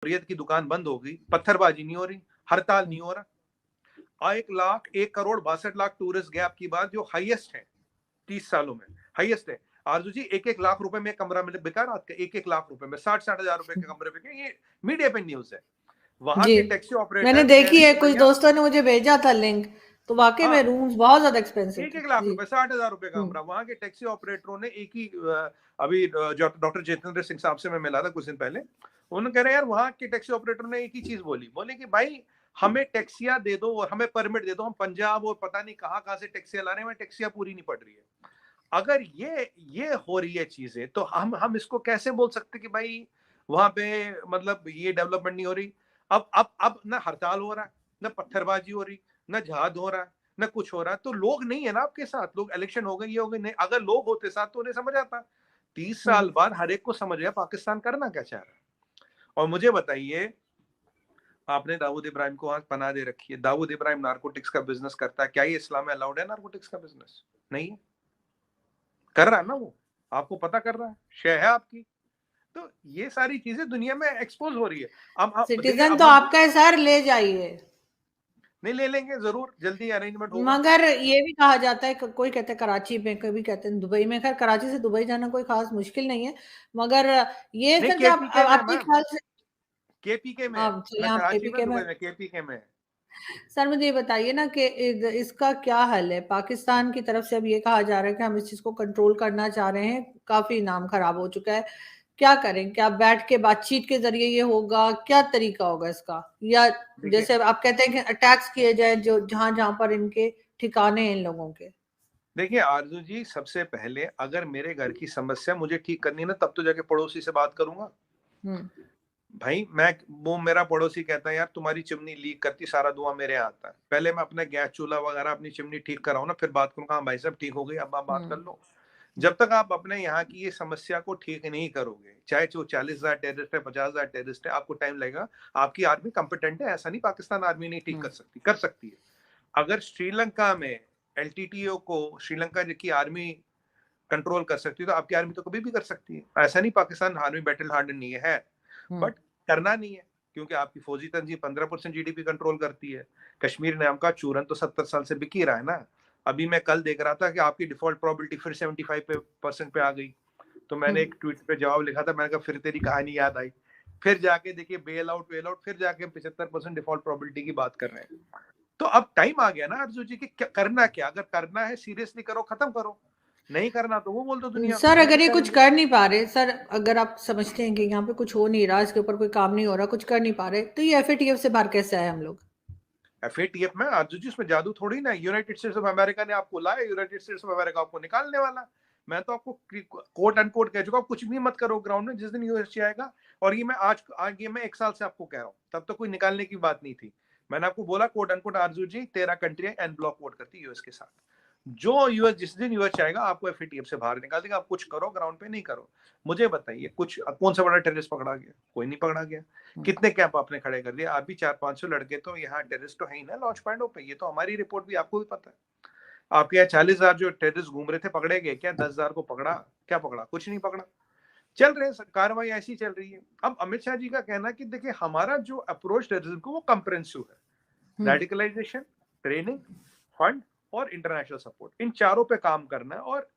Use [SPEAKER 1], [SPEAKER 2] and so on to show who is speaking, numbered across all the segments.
[SPEAKER 1] हुर्रियत की दुकान बंद हो गई, पत्थरबाजी नहीं हो रही, हड़ताल नहीं हो रहा। 1,62,62,00,000 टूरिस्ट गए आपकी बात, जो हाईएस्ट है 30 सालों में, हाईएस्ट है। आरजू जी 1-1 लाख रुपए में कमरा मिले, बेकार रात का 1-1 लाख रुपए में 60-60 हजार रुपए के कमरे पे, ये मीडिया पे न्यूज है। वहां
[SPEAKER 2] जी
[SPEAKER 1] के टैक्सी
[SPEAKER 2] मैंने
[SPEAKER 1] ऑपरेटर कह
[SPEAKER 2] देखी
[SPEAKER 1] रहे
[SPEAKER 2] है,
[SPEAKER 1] कि
[SPEAKER 2] कुछ
[SPEAKER 1] भैया
[SPEAKER 2] दोस्तों ने मुझे भेजा था लिंक, तो वाकई में
[SPEAKER 1] हाँ
[SPEAKER 2] रूम्स बहुत ज्यादा एक्सपेंसिव
[SPEAKER 1] एक
[SPEAKER 2] थे।
[SPEAKER 1] एक लाख
[SPEAKER 2] जी।
[SPEAKER 1] रुपए 60 हजार रुपए का कमरा। वहां के टैक्सी ऑपरेटरों ने एक ही अभी डॉक्टर जितेंद्र सिंह साहब से मैं मिला था कुछ दिन पहले, उन्होंने कह रहे यार वहां के टैक्सी ऑपरेटर ने एक ही चीज बोली, बोले कि भाई हमें टैक्सियां दे दो और हमें परमिट दे दो, हम पंजाब और पता नहीं कहाँ से टैक्सियां ला रहे हैं, टैक्सियां पूरी नहीं पड़ रही है। अगर ये हो रही है चीजें, तो हम इसको कैसे बोल सकते कि भाई वहां पे मतलब ये डेवलपमेंट नहीं हो रही। अब ना हड़ताल हो रहा है, ना पत्थरबाजी हो रही, ना जहाद हो रहा है, ना कुछ हो रहा है, तो लोग नहीं है ना आपके साथ। लोग इलेक्शन हो गए, ये हो गए, नहीं अगर लोग होते साथ तो उन्हें समझ आता। 30 साल बाद हर एक को समझ गया पाकिस्तान करना क्या चाह रहा है। और मुझे बताइए, आपने दाऊद इब्राहिम को वहां पनाह दे रखी है, दाऊद इब्राहिम नारकोटिक्स का बिजनेस करता है, क्या ये इस्लाम में अलाउड है नारकोटिक्स का बिजनेस? नहीं है। कर रहा है ना वो, आपको पता कर रहा है, शेय है आपकी। तो ये सारी चीजें दुनिया में एक्सपोज हो रही है। अब देखिए,
[SPEAKER 2] सिटीजन
[SPEAKER 1] अब
[SPEAKER 2] तो
[SPEAKER 1] हम
[SPEAKER 2] आपका है सर, ले जाइए।
[SPEAKER 1] नहीं ले लेंगे, जरूर जल्दी अरेंजमेंट होगा।
[SPEAKER 2] मगर ये भी कहा जाता है, कोई कहते हैं कराची में, कभी कहते हैं दुबई में। खैर कराची से दुबई जाना कोई खास मुश्किल नहीं है, मगर ये
[SPEAKER 1] नहीं
[SPEAKER 2] सर क्या
[SPEAKER 1] केपीके में
[SPEAKER 2] आपके
[SPEAKER 1] मैम,
[SPEAKER 2] ख्याल से।
[SPEAKER 1] केपीके में है,
[SPEAKER 2] हाँ तो
[SPEAKER 1] ना
[SPEAKER 2] यहाँ
[SPEAKER 1] कराची
[SPEAKER 2] केपी
[SPEAKER 1] में
[SPEAKER 2] के में।
[SPEAKER 1] दुबई में, केपीके में है।
[SPEAKER 2] सर मुझे ये बताइए ना कि इसका क्या हल है। पाकिस्तान की तरफ से अब ये कहा जा रहा है कि हम इस चीज को कंट्रोल करना चाह रहे हैं, काफी नाम खराब हो चुका है। क्या करें? क्या बैठ के बातचीत के जरिए ये होगा? क्या तरीका होगा इसका? या
[SPEAKER 1] देखिए
[SPEAKER 2] जैसे आप कहते हैं कि अटैक्स किए जाए जो जहां जहां पर इनके ठिकाने हैं इन लोगों के।
[SPEAKER 1] देखिए आरजू जी, सबसे पहले अगर मेरे घर की समस्या मुझे ठीक करनी है ना, तब तो जाके पड़ोसी से बात करूंगा।
[SPEAKER 2] हम्म।
[SPEAKER 1] भाई वो मेरा पड़ोसी कहता है यार तुम्हारी चिमनी लीक करती, सारा धुआं मेरे यहाँ आता है, पहले मैं अपना गैस चूल्हा वगैरह अपनी चिमनी ठीक कराऊं ना, फिर बात करूंगा। हाँ भाई साहब ठीक हो गई, अब आप बात कर
[SPEAKER 2] हम्म।
[SPEAKER 1] लो। जब तक आप अपने यहाँ की ये समस्या को ठीक नहीं करोगे, चाहे जो 40,000 टेररिस्ट है, 50,000 टेररिस्ट है, आपको टाइम लगेगा। आपकी आर्मी कंपिटेंट है, ऐसा नहीं पाकिस्तान आर्मी नहीं ठीक
[SPEAKER 2] हम्म।
[SPEAKER 1] कर सकती है। अगर श्रीलंका में एलटीटीओ को श्रीलंका की आर्मी कंट्रोल कर सकती है, तो आपकी आर्मी तो कभी भी कर सकती है। ऐसा नहीं पाकिस्तान आर्मी बैटल हार्डन नहीं है,
[SPEAKER 2] हम्म।
[SPEAKER 1] बट करना नहीं है, क्योंकि आपकी फौजी तंजीम 15% जीडीपी कंट्रोल करती है। कश्मीर नाम का चूरन तो 70 साल से बिक ही रहा है ना। अभी मैं कल देख रहा था कि आपकी डिफॉल्ट प्रोबेबिलिटी फिर 75% पे आ गई। तो मैंने
[SPEAKER 2] हम्म।
[SPEAKER 1] एक ट्वीट पे जवाब लिखा था, मैंने कहा फिर तेरी कहानी याद आई। फिर जाके देखिए बेल आउट फिर जाके 75% डिफॉल्ट प्रोबेबिलिटी की बात कर रहे हैं। तो अब टाइम आ गया ना अर्जुन जी की, करना क्या? अगर करना है सीरियसली करो, खत्म करो। नहीं करना तो वो बोल दो दुनिया को,
[SPEAKER 2] सर
[SPEAKER 1] हम
[SPEAKER 2] अगर
[SPEAKER 1] क्या
[SPEAKER 2] ये कुछ
[SPEAKER 1] करेंगे।
[SPEAKER 2] कर नहीं पा रहे सर, अगर आप समझते हैं कि यहाँ पे कुछ हो नहीं रहा, इसके ऊपर कोई काम नहीं हो रहा, कुछ कर नहीं पा रहे, तो ये एफएटीएफ से बाहर कैसे आए हम लोग?
[SPEAKER 1] एफएटीएफ में अर्जुन जी उसमें जादू थोड़ी ना, यूनाइटेड स्टेट्स ऑफ अमेरिका ने आपको लाया, यूनाइटेड स्टेट्स ऑफ अमेरिका आपको निकालने वाला। मैं तो आपको कोट अनकोट कह चुका हूं, कुछ भी मत करो ग्राउंड में, जिस दिन यूएस आएगा। और ये मैं आज ये मैं 1 साल से आपको कह रहा हूँ, तब तो कोई निकालने की बात नहीं थी। मैंने आपको बोला कोट अनकोट अर्जुन जी 13 कंट्री एन ब्लॉक वोट करती यूएस के साथ। जो यूएस जिस दिन यूएस चाहेगा आपको एफएटीएफ से बाहर निकाल देगा। आप कुछ करो ग्राउंड पे, नहीं करो। मुझे बताइए, कुछ कौन सा बड़ा टेररिस्ट पकड़ा गया? कोई नहीं पकड़ा गया। कितने कैंप आपने खड़े कर दिए? आप भी 400-500 लड़के तो यहाँ टेररिस्ट तो है ही ना लॉन्च पॉइंटों पे, ये तो हमारी रिपोर्ट भी आपको भी पता है। आपके यहाँ 40,000 जो टेररिस्ट घूम रहे थे पकड़े गए क्या? 10,000 को पकड़ा? क्या पकड़ा? कुछ नहीं पकड़ा। चल रहे कार्रवाई ऐसी चल रही है। अब अमित शाह जी का कहना कि देखिए हमारा जो अप्रोच टेररिज्म को वो कंप्रेहेंसिव है,
[SPEAKER 2] हम्म।
[SPEAKER 1] रेडिकलाइजेशन, ट्रेनिंग, फंड और इंटरनेशनल सपोर्ट, इन चारों पे काम करना है। और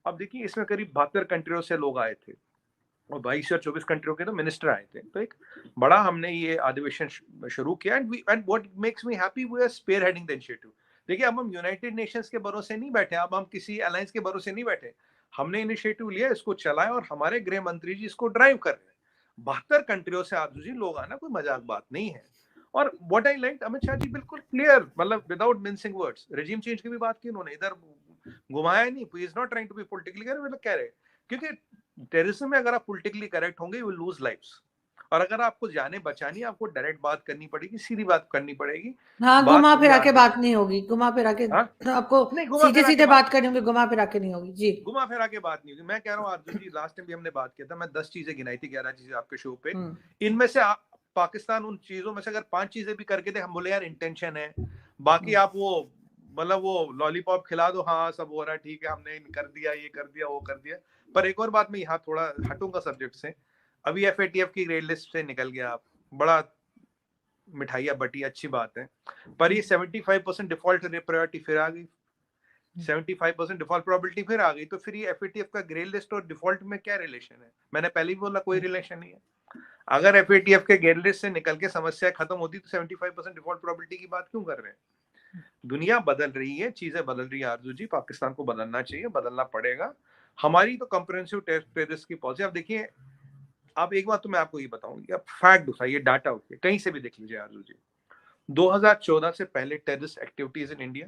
[SPEAKER 1] अब देखिए इसमें करीब 72 कंट्रियों से लोग आए थे और 22 या 24 कंट्रियों के तो मिनिस्टर आए थे। तो एक बड़ा हमने ये अधिवेशन शुरू किया। And what makes me happy, we are spearheading the initiative. देखिए अब हम यूनाइटेड नेशंस के भरोसे नहीं बैठे, अब हम किसी अलायंस के भरोसे नहीं बैठे। हमने इनिशिएटिव लिया, इसको चलाया और हमारे गृह मंत्री जी इसको ड्राइव कर रहे हैं। 72 कंट्रियों से आजू जी लोग आना कोई मजाक बात नहीं है। और what I like, Amit Shah ji बिल्कुल क्लियर, मतलब without mincing words, regime change की भी बात की उन्होंने, इधर घुमाया नहीं। He is not trying to be politically कह रहे, क्योंकि टेररिज्म में अगर आप पॉलिटिकली करेक्ट होंगे यू विल लूज लाइव्स। और अगर आपको जाने बचानी है, आपको डायरेक्ट बात करनी पड़ेगी, सीधी बात करनी पड़ेगी।
[SPEAKER 2] हाँ,
[SPEAKER 1] बात
[SPEAKER 2] घुमा
[SPEAKER 1] कभी
[SPEAKER 2] फिरा के
[SPEAKER 1] आगे
[SPEAKER 2] बात
[SPEAKER 1] नहीं।
[SPEAKER 2] नहीं होगी, घुमा फिरा के।
[SPEAKER 1] हाँ
[SPEAKER 2] आपको
[SPEAKER 1] नहीं, घुमा
[SPEAKER 2] सीधे
[SPEAKER 1] फिरा के
[SPEAKER 2] सीधे
[SPEAKER 1] बात
[SPEAKER 2] बात
[SPEAKER 1] नहीं,
[SPEAKER 2] करनी होगी, घुमा फिरा के नहीं होगी जी।
[SPEAKER 1] घुमा फिरा के बात नहीं होगी। मैं कह रहा हूँ अर्जुन जी, लास्ट टाइम भी हमने बात किया था, मैं 10 चीजें गिनाई थी, 11 चीजें आपके शो पे।
[SPEAKER 2] हम्म।
[SPEAKER 1] इनमें से पाकिस्तान उन चीजों में से अगर 5 चीजें भी करके दे, हम बोले यार इंटेंशन है। बाकी
[SPEAKER 2] हम्म।
[SPEAKER 1] आप वो मतलब वो लॉलीपॉप खिला दो, हाँ सब हो रहा है ठीक है, हमने कर दिया, ये कर दिया, वो कर दिया। पर एक और बात मैं यहाँ थोड़ा हटूंगा सब्जेक्ट से। अभी एफएटीएफ की रेड लिस्ट से निकल गया आप, बड़ा मिठाइयाँ बटी, अच्छी बात है, पर ये 75% डिफॉल्ट प्रायोरिटी फिर आ गई, 75% डिफॉल्ट प्रोबेबिलिटी फिर आ गई, तो फिर ये एफएटीएफ का ग्रे लिस्ट और डिफॉल्ट में क्या रिलेशन है? मैंने पहले ही बोला कोई रिलेशन नहीं है। अगर एफएटीएफ के ग्रे लिस्ट से निकल के समस्या खत्म होती तो 75% डिफॉल्ट प्रोबेबिलिटी की बात क्यों कर रहे हैं? दुनिया बदल रही है, चीजें बदल रही है आरजू जी, पाकिस्तान को बदलना चाहिए, बदलना पड़ेगा। हमारी तो कंप्रेहेंसिव टेररिस्ट की पॉलिसी, अब देखिए, आप एक बात तो मैं आपको ये बताऊंगी, अब फैक्ट उठाइए, डाटा उठाइए, कहीं से भी देख लीजिए आरजू जी, 2014 से पहले टेररिस्ट एक्टिविटीज इन इंडिया,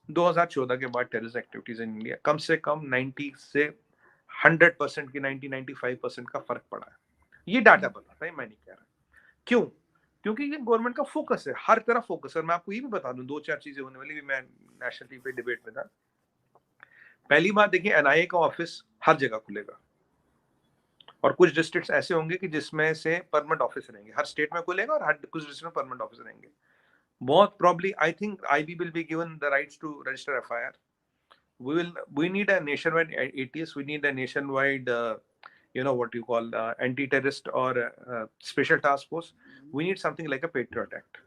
[SPEAKER 1] 2014 के बाद टेररिस्ट एक्टिविटीज इन इंडिया कम से कम 90 से 100% की 90-95% का फर्क पड़ा है। ये डाटा बताता है, मैं नहीं कह रहा। क्यों? क्योंकि ये गवर्नमेंट का फोकस है, हर तरफ फोकस है। और मैं आपको ये भी बता दूं, 2-4 चीजें होने वाली, भी मैं नेशनल टीवी पे डिबेट में था। पहली बात देखिए, एनआईए का ऑफिस हर जगह खुलेगा, और कुछ डिस्ट्रिक्ट्स ऐसे होंगे कि जिसमें से परमानेंट ऑफिस रहेंगे, हर स्टेट में खुलेगा और हर कुछ डिस्ट्रिक्ट में परमानेंट ऑफिस रहेंगे। बहुत probably, I think IB will be given the rights to register FIR. We need a nationwide ATS. We need a nationwide, what you call anti-terrorist or special task force. We need something like a Patriot Act.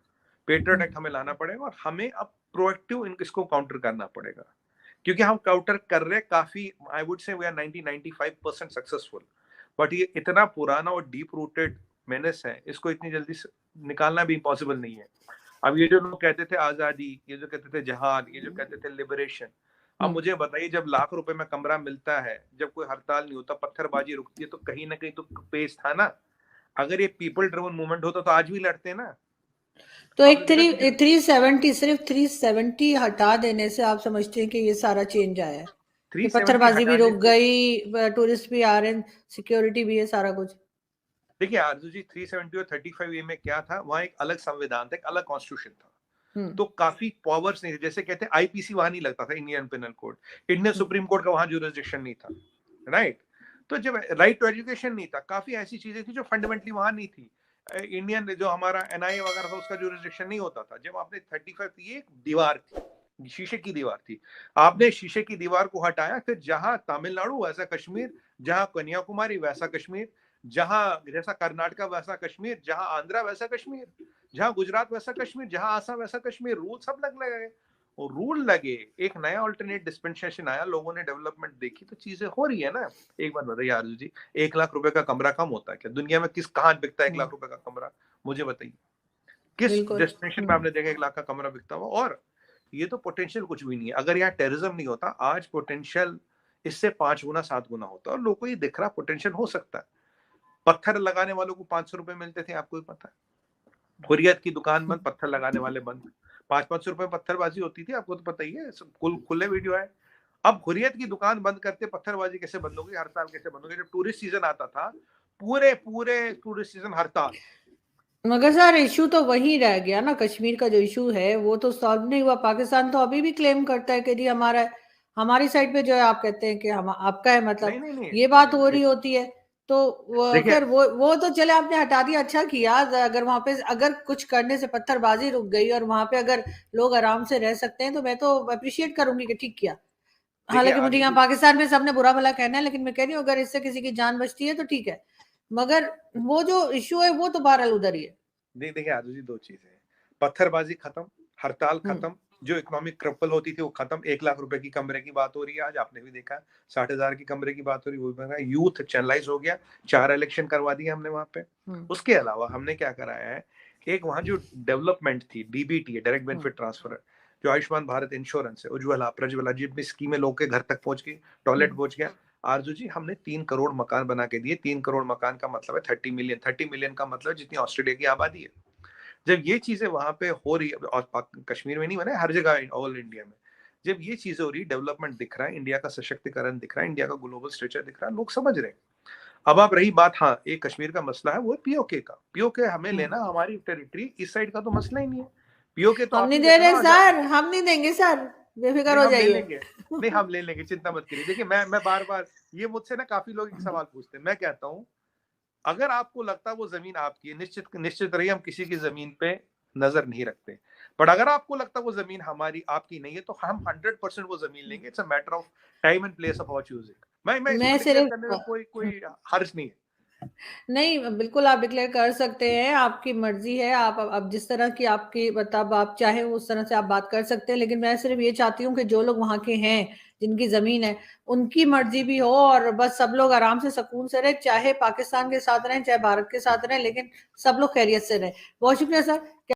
[SPEAKER 1] Patriot Act हमें लाना पड़ेगा, और हमें अब proactive इसको counter करना पड़ेगा, क्योंकि हम काउंटर कर रहे हैं काफी, I would say we are 90-95% successful, but ये इतना पुराना और डीप रूटेड मेनेस है, इसको इतनी जल्दी निकालना भी इम्पॉसिबल नहीं है। अब ये जो लोग कहते थे आजादी, ये जो कहते थे जहाद, ये जो कहते थे लिबरेशन, अब मुझे बताइए, जब लाख रुपए में कमरा मिलता है, जब कोई हड़ताल नहीं होता, पत्थरबाजी रुकती है, तो कहीं ना कहीं तो पेश था ना। अगर ये पीपल ड्रिवन मूवमेंट होता तो आज भी लड़ते ना।
[SPEAKER 2] तो एक 370, सिर्फ 370 हटा देने से आप समझते हैं कि ये सारा चेंज आया है? पत्थरबाजी भी रुक गई, टूरिस्ट भी आ रहे हैं, सिक्योरिटी भी है, सारा कुछ।
[SPEAKER 1] देखिए आरजू जी, 370 और 35A में क्या था, वहां एक अलग संविधान था, एक अलग कॉन्स्टिट्यूशन था, तो काफी पावर्स नहीं थे। जैसे कहते हैं आईपीसी वहां नहीं लगता था, Indian penal code, Indian supreme court का वहां ज्यूरिसडिक्शन नहीं था, राइट? तो जब राइट टू एजुकेशन नहीं था, काफी ऐसी चीजें थी जो फंडामेंटली वहां नहीं थी। इंडियन जो हमारा एनआईए वगैरह था, उसका ज्यूरिसडिक्शन नहीं होता था। जब आपने 35, ये एक दीवार थी, शीशे की दीवार थी, आपने शीशे की दीवार को हटाया, फिर जहां तमिलनाडु वैसा कश्मीर, जहां कन्याकुमारी वैसा कश्मीर, जहां जैसा कर्नाटका वैसा कश्मीर, जहां आंध्रा वैसा कश्मीर, जहां गुजरात वैसा कश्मीर, जहां आसाम वैसा कश्मीर, रूल सब लगे, और रूल लगे, एक नया अल्टरनेट डिस्पेंसेशन आया, लोगों ने डेवलपमेंट देखी, तो चीजें हो रही है ना। एक बात बताइए आरजू जी, 1 लाख रुपए का कमरा कम होता है क्या? दुनिया में कहाँ बिकता है 1 लाख रुपए का कमरा? मुझे बताइए, किस डेस्टिनेशन पे आपने देखा 1 लाख का कमरा बिकता हुआ? और ये तो पोटेंशियल कुछ भी नहीं है। अगर यहाँ टेररिज्म नहीं होता, आज पोटेंशियल इससे 5 गुना 7 गुना होता, और लोगों को ये दिख रहा पोटेंशियल हो सकता है। पत्थर लगाने वालों को 500 रुपए मिलते थे, आपको भी पता है। हुर्रियत की दुकान बंद, पत्थर लगाने वाले बंद, 500 रुपए पत्थरबाजी होती थी, आपको तो पता ही है, खुले वीडियो है। अब हुर्रियत की दुकान बंद करते, पत्थरबाजी कैसे बंद होगी, हड़ताल कैसे बंद होगी? जब टूरिस्ट सीजन आता था, पूरे टूरिस्ट सीजन हड़ताल।
[SPEAKER 2] मगर सर इशू तो वही रह गया ना, कश्मीर का जो इशू है वो तो सॉल्व नहीं हुआ। पाकिस्तान तो अभी भी क्लेम करता है कि जी हमारी साइड पे जो है, आप कहते हैं कि हम आपका है, मतलब नहीं, ये बात हो रही होती है। तो खैर वो तो चले, आपने हटा दिया, अच्छा किया। अगर वहां पे अगर कुछ करने से पत्थरबाजी रुक गई और वहां पे अगर लोग आराम से रह सकते हैं, तो मैं तो अप्रिशिएट करूंगी कि ठीक किया। हालांकि मुझे यहाँ पाकिस्तान में सबने बुरा भला कहना है, लेकिन मैं कह रही हूँ अगर इससे किसी की जान बचती है तो ठीक है, मगर वो जो इशू है वो तो बहरहाल उधर ही है।
[SPEAKER 1] देखिए आरजू जी, 2 चीजें हैं, पत्थरबाजी खत्म, हड़ताल खत्म, जो इकोनॉमिक क्रपल होती थी वो खत्म। 1 लाख रुपए की कमरे की बात हो रही है, आज आपने भी देखा 60,000 की कमरे की बात हो रही है, वो भी यूथ चैनलाइज हो गया, 4 इलेक्शन करवा दिए हमने वहां पे। उसके अलावा हमने क्या कराया है, एक वहां जो डेवलपमेंट थी, डीबीटी है, डायरेक्ट बेनिफिट ट्रांसफर, जो आयुष्मान भारत इंश्योरेंस है, उज्ज्वला प्रज्वला, जितनी स्कीमें लोग के घर तक पहुंच गई, टॉयलेट पहुंच गया। आरजू जी, हमने 3 करोड़ मकान बना के दिए। 3 करोड़ मकान का मतलब है 30 मिलियन। 30 मिलियन का मतलब जितनी ऑस्ट्रेलिया की आबादी है। जब ये चीजें वहां पे हो रही है, और कश्मीर में नहीं बने, हर जगह ऑल इंडिया में, जब ये चीजें हो रही, डेवलपमेंट दिख रहा है, इंडिया का सशक्तिकरण दिख रहा है, इंडिया का ग्लोबल स्ट्रेचर दिख रहा है, लोग समझ रहे हैं। अब आप रही बात, हाँ, एक कश्मीर का मसला है, वो है पीओके का। पीओके हमें लेना, हमारी टेरिटरी, इस साइड का तो मसला ही नहीं है। पीओके तो
[SPEAKER 2] हम नहीं दे रहे सर, हम नहीं देंगे सर, बेफिक्र हो जाइए।
[SPEAKER 1] नहीं, हम ले लेंगे, चिंता मत करिए। देखिए, मैं बार बार, ये मुझसे ना काफी लोग एक सवाल पूछते हैं, मैं कहता हूँ अगर आपको लगता है वो जमीन आपकी है, निश्चित रहिए, हम किसी की जमीन पे नजर नहीं रखते, बट अगर आपको लगता है वो जमीन हमारी आपकी नहीं है, तो हम 100% वो जमीन लेंगे। It's a matter of time and place of our choosing. मैं सिर्फ कोई हर्ज नहीं है।
[SPEAKER 2] नहीं, बिल्कुल आप डिक्लेयर कर सकते हैं, आपकी मर्जी है। आप अब जिस तरह की आपकी मतलब आप चाहे उस तरह से आप बात कर सकते हैं, लेकिन मैं सिर्फ ये चाहती हूँ कि जो लोग वहां के हैं, जिनकी जमीन है, उनकी मर्जी भी हो और बस सब लोग आराम से सुकून से रहे, चाहे पाकिस्तान के साथ रहें चाहे भारत के साथ रहें, लेकिन सब लोग खैरियत से रहें। बहुत शुक्रिया सर।